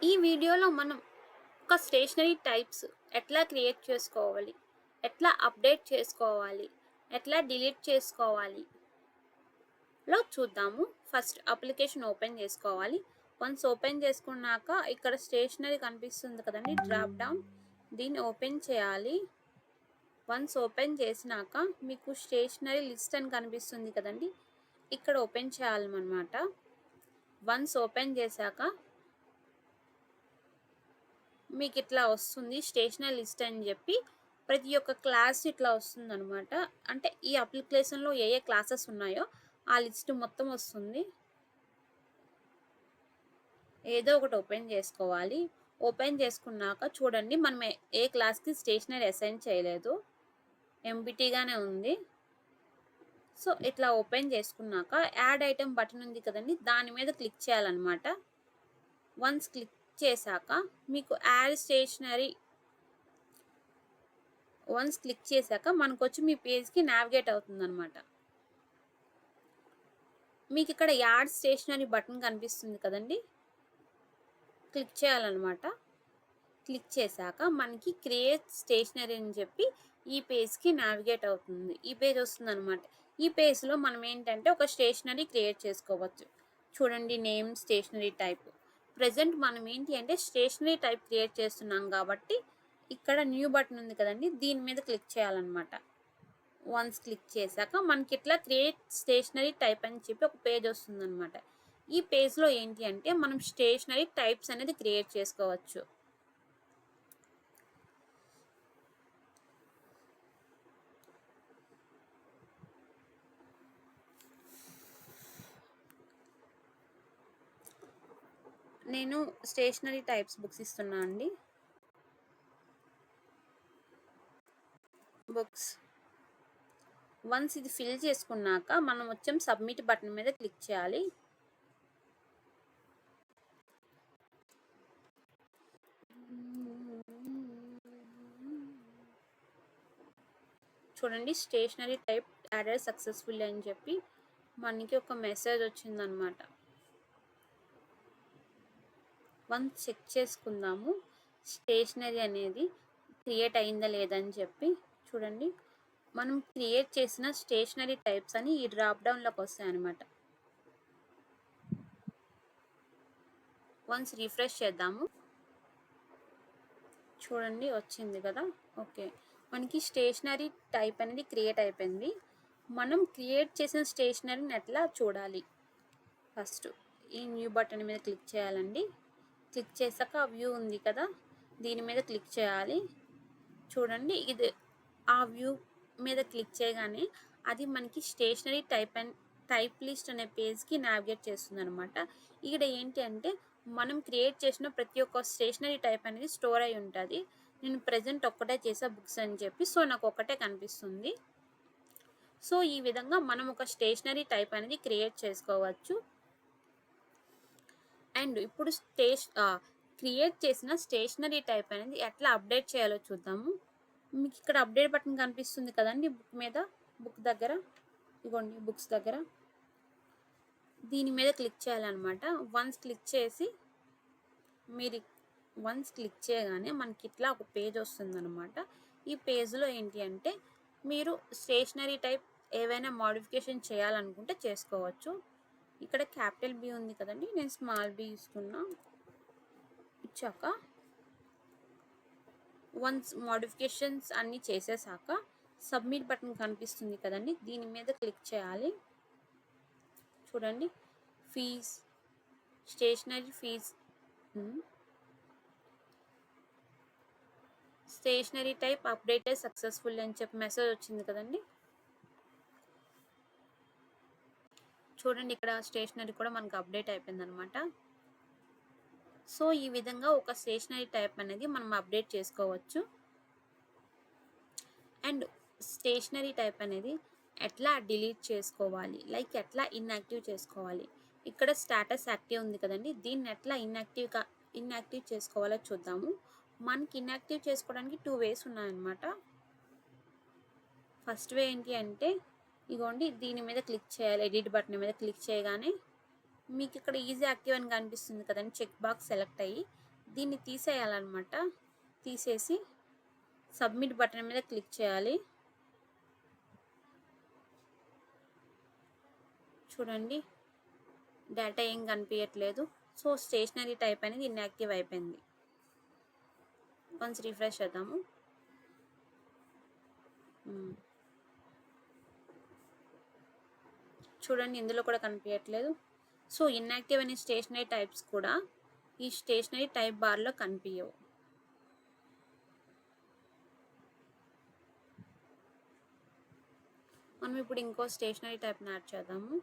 ఈ వీడియోలో మనం ఒక స్టేషనరీ టైప్స్ ఎట్లా క్రియేట్ చేసుకోవాలి, ఎట్లా అప్డేట్ చేసుకోవాలి, ఎట్లా డిలీట్ చేసుకోవాలి లో చూద్దాము. ఫస్ట్ అప్లికేషన్ ఓపెన్ చేసుకోవాలి. వన్స్ ఓపెన్ చేసుకున్నాక ఇక్కడ స్టేషనరీ కనిపిస్తుంది కదండి, డ్రాప్ డౌన్, దీన్ని ఓపెన్ చేయాలి. వన్స్ ఓపెన్ చేసినాక మీకు స్టేషనరీ లిస్ట్ అని కనిపిస్తుంది కదండి, ఇక్కడ ఓపెన్ చేయాలన్నమాట. వన్స్ ఓపెన్ చేశాక మీకు ఇట్లా వస్తుంది స్టేషనరీ లిస్ట్ అని చెప్పి, ప్రతి ఒక్క క్లాస్ ఇట్లా వస్తుంది అనమాట. అంటే ఈ అప్లికేషన్లో ఏ ఏ క్లాసెస్ ఉన్నాయో ఆ లిస్ట్ మొత్తం వస్తుంది. ఏదో ఒకటి ఓపెన్ చేసుకోవాలి. ఓపెన్ చేసుకున్నాక చూడండి, మనం ఏ క్లాస్కి స్టేషనరీ అసైన్ చేయలేదు, ఎంబిటీగానే ఉంది. సో ఇట్లా ఓపెన్ చేసుకున్నాక యాడ్ ఐటమ్ బటన్ ఉంది కదండి, దాని మీద క్లిక్ చేయాలన్నమాట. వన్స్ క్లిక్ చేశాక మీకు యాడ్ స్టేషనరీ వన్స్ క్లిక్ చేశాక మనకు వచ్చి మీ పేజ్కి నావిగేట్ అవుతుంది అనమాట. మీకు ఇక్కడ యాడ్ స్టేషనరీ బటన్ కనిపిస్తుంది కదండి, క్లిక్ చేయాలన్నమాట. క్లిక్ చేశాక మనకి క్రియేట్ స్టేషనరీ అని చెప్పి ఈ పేజ్కి నావిగేట్ అవుతుంది, ఈ పేజ్ వస్తుంది అనమాట. ఈ పేజ్లో మనం ఏంటంటే ఒక స్టేషనరీ క్రియేట్ చేసుకోవచ్చు. చూడండి, నేమ్ స్టేషనరీ టైప్. ప్రజెంట్ మనం ఏంటి అంటే స్టేషనరీ టైప్ క్రియేట్ చేస్తున్నాం కాబట్టి ఇక్కడ న్యూ బటన్ ఉంది కదండి, దీని మీద క్లిక్ చేయాలన్నమాట. వన్స్ క్లిక్ చేశాక మనకి ఇట్లా క్రియేట్ స్టేషనరీ టైప్ అని చెప్పి ఒక పేజ్ వస్తుంది అనమాట. ఈ పేజ్లో ఏంటి అంటే మనం స్టేషనరీ టైప్స్ అనేది క్రియేట్ చేసుకోవచ్చు. నేను స్టేషనరీ టైప్స్ బుక్స్ ఇస్తున్నా అండి. బుక్స్ వన్స్ ఇది ఫిల్ చేసుకున్నాక మనం వచ్చాం సబ్మిట్ బటన్ మీద క్లిక్ చేయాలి. చూడండి, స్టేషనరీ టైప్ యాడెడ్ సక్సెస్ఫుల్ అని చెప్పి మనకి ఒక మెసేజ్ వచ్చిందనమాట. వన్స్ చెక్ చేసుకుందాము స్టేషనరీ అనేది క్రియేట్ అయిందా లేదని చెప్పి. చూడండి, మనం క్రియేట్ చేసిన స్టేషనరీ టైప్స్ అని ఈ డ్రాప్ డౌన్లోకి వస్తాయి అనమాట. వన్స్ రిఫ్రెష్ చేద్దాము. చూడండి, వచ్చింది కదా. ఓకే, మనకి స్టేషనరీ టైప్ అనేది క్రియేట్ అయిపోయింది. మనం క్రియేట్ చేసిన స్టేషనరీని ఎట్లా చూడాలి, ఫస్ట్ ఈ న్యూ బటన్ మీద క్లిక్ చేయాలండి. క్లిక్ చేశాక వ్యూ ఉంది కదా, దీని మీద క్లిక్ చేయాలి. చూడండి, ఇది ఆ వ్యూ మీద క్లిక్ చేయగానే అది మనకి స్టేషనరీ టైప్ లిస్ట్ అనే పేజ్కి నావిగేట్ చేస్తుంది అనమాట. ఇక్కడ ఏంటి అంటే మనం క్రియేట్ చేసిన ప్రతి ఒక్క స్టేషనరీ టైప్ అనేది స్టోర్ అయి ఉంటుంది. నేను ప్రజెంట్ ఒక్కటే చేసా బుక్స్ అని చెప్పి, సో నాకు ఒక్కటే కనిపిస్తుంది. సో ఈ విధంగా మనం ఒక స్టేషనరీ టైప్ అనేది క్రియేట్ చేసుకోవచ్చు. అండ్ ఇప్పుడు క్రియేట్ చేసిన స్టేషనరీ టైప్ అనేది ఎట్లా అప్డేట్ చేయాలో చూద్దాము. మీకు ఇక్కడ అప్డేట్ బటన్ కనిపిస్తుంది కదండి బుక్ మీద, బుక్ దగ్గర, ఇగోండి బుక్స్ దగ్గర, దీని మీద క్లిక్ చేయాలన్నమాట. వన్స్ క్లిక్ చేసి వన్స్ క్లిక్ చేయగానే మనకి ఇట్లా ఒక పేజ్ వస్తుందన్నమాట. ఈ పేజ్లో ఏంటి అంటే మీరు స్టేషనరీ టైప్ ఏవైనా మోడిఫికేషన్ చేయాలనుకుంటే చేసుకోవచ్చు. ఇక్కడ క్యాపిటల్ బి ఉంది కదండి, నేను స్మాల్ బి ఇస్తున్నా. ఇచ్చాక వన్స్ మోడిఫికేషన్స్ అన్నీ చేసేసాక సబ్మిట్ బటన్ కనిపిస్తుంది కదండి, దీని మీద క్లిక్ చేయాలి. చూడండి, fees, stationery fees, stationery type updated successful అని చెప్పి మెసేజ్ వచ్చింది కదండి. చూడండి, ఇక్కడ స్టేషనరీ కూడా మనకు అప్డేట్ అయిపోయింది అనమాట. సో ఈ విధంగా ఒక స్టేషనరీ టైప్ అనేది మనం అప్డేట్ చేసుకోవచ్చు. అండ్ స్టేషనరీ టైప్ అనేది ఎట్లా డిలీట్ చేసుకోవాలి, లైక్ ఎట్లా ఇన్యాక్టివ్ చేసుకోవాలి. ఇక్కడ స్టేటస్ యాక్టివ్ ఉంది కదండి, దీన్ని ఎట్లా ఇన్యాక్టివ్ చేసుకోవాలో చూద్దాము. మనకి ఇన్యాక్టివ్ చేసుకోవడానికి 2 వేస్ ఉన్నాయన్నమాట. ఫస్ట్ వే ఏంటి అంటే ఇగోండి, దీని మీద క్లిక్ చేయాలి. ఎడిట్ బటన్ మీద క్లిక్ చేయగానే మీకు ఇక్కడ ఈజీ యాక్టివ్ అని కనిపిస్తుంది కదండి, చెక్ బాక్స్ సెలెక్ట్ అయ్యి దీన్ని తీసేయాలన్నమాట. తీసేసి సబ్మిట్ బటన్ మీద క్లిక్ చేయాలి. చూడండి డేటా ఏం కనిపించట్లేదు. సో స్టేషనరీ టైప్ అనేది ఇన్యాక్టివ్ అయిపోయింది. వన్స్ రిఫ్రెష్ చేద్దాము. చూడండి ఇందులో కూడా కనిపించట్లేదు. సో ఇన్యాక్టివ్ అనే స్టేషనరీ టైప్స్ కూడా ఈ స్టేషనరీ టైప్ బార్లో కనిపించవు. మనం ఇప్పుడు ఇంకో స్టేషనరీ టైప్ని యాడ్ చేద్దాము.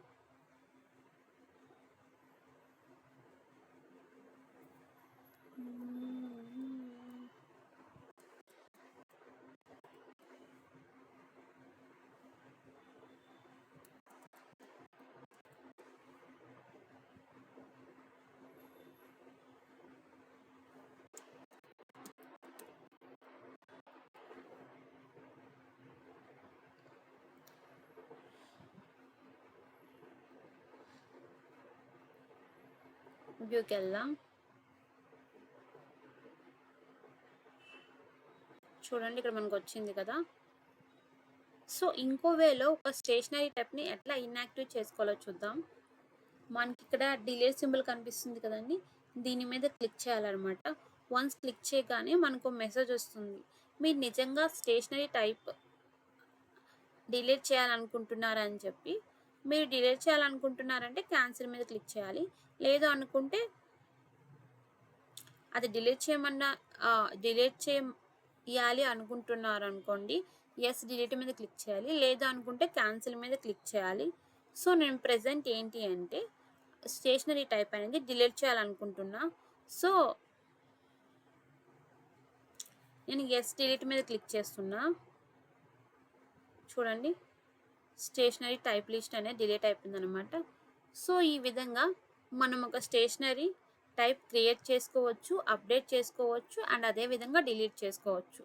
వ్యూకి వెళ్దాం. చూడండి ఇక్కడ మనకు వచ్చింది కదా. సో ఇంకో వేలో ఒక స్టేషనరీ టైప్ని ఎట్లా ఇన్యాక్టివ్ చేసుకోవాలో చూద్దాం. మనకి ఇక్కడ డిలే సింబల్ కనిపిస్తుంది కదండి, దీని మీద క్లిక్ చేయాలన్నమాట. వన్స్ క్లిక్ చేయగానే మనకు మెసేజ్ వస్తుంది, మీరు నిజంగా స్టేషనరీ టైప్ డిలీట్ చేయాలనుకుంటున్నారని చెప్పి. మీరు డిలీట్ చేయాలనుకుంటున్నారంటే క్యాన్సిల్ మీద క్లిక్ చేయాలి. లేదు అనుకుంటే అది డిలీట్ చేయాలి అనుకుంటున్నారు అనుకోండి, ఎస్ డిలీట్ మీద క్లిక్ చేయాలి. లేదు అనుకుంటే క్యాన్సిల్ మీద క్లిక్ చేయాలి. సో నేను ప్రెజెంట్ ఏంటి అంటే స్టేషనరీ టైప్ అనేది డిలీట్ చేయాలనుకుంటున్నా. సో నేను ఎస్ డిలీట్ మీద క్లిక్ చేస్తున్నా. చూడండి స్టేషనరీ టైప్ లిస్ట్ అనేది డిలీట్ అయిపోయింది అనమాట. సో ఈ విధంగా మనం ఒక స్టేషనరీ టైప్ క్రియేట్ చేసుకోవచ్చు, అప్డేట్ చేసుకోవచ్చు అండ్ అదే విధంగా డిలీట్ చేసుకోవచ్చు.